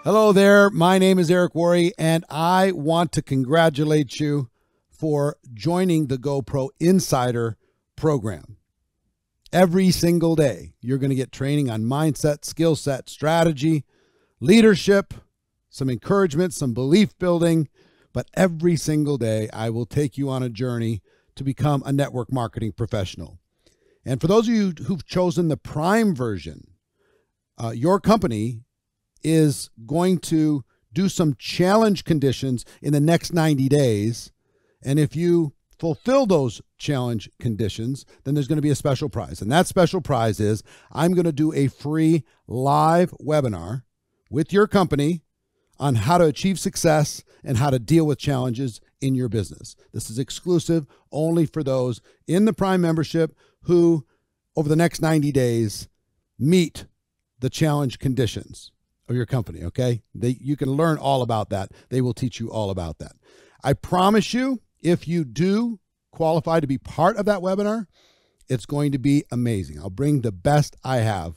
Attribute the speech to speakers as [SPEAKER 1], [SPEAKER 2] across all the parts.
[SPEAKER 1] Hello there. My name is Eric Worre, and I want to congratulate you for joining the GoPro Insider program. Every single day, you're going to get training on mindset, skill set, strategy, leadership, some encouragement, some belief building. But every single day, I will take you on a journey to become a network marketing professional. And for those of you who've chosen the Prime version, your company is going to do some challenge conditions in the next 90 days. And if you fulfill those challenge conditions, then there's going to be a special prize. And that special prize is I'm going to do a free live webinar with your company on how to achieve success and how to deal with challenges in your business. This is exclusive only for those in the Prime membership who, over the next 90 days, meet the challenge conditions of your company, okay? You can learn all about that. They will teach you all about that. I promise you, if you do qualify to be part of that webinar, it's going to be amazing. I'll bring the best I have.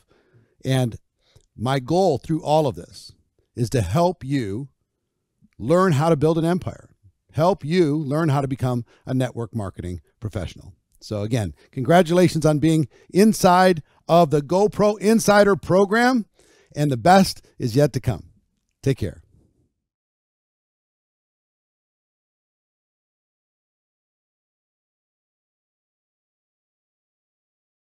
[SPEAKER 1] And my goal through all of this is to help you learn how to build an empire, help you learn how to become a network marketing professional. So again, congratulations on being inside of the GoPro Insider program, and the best is yet to come. Take care.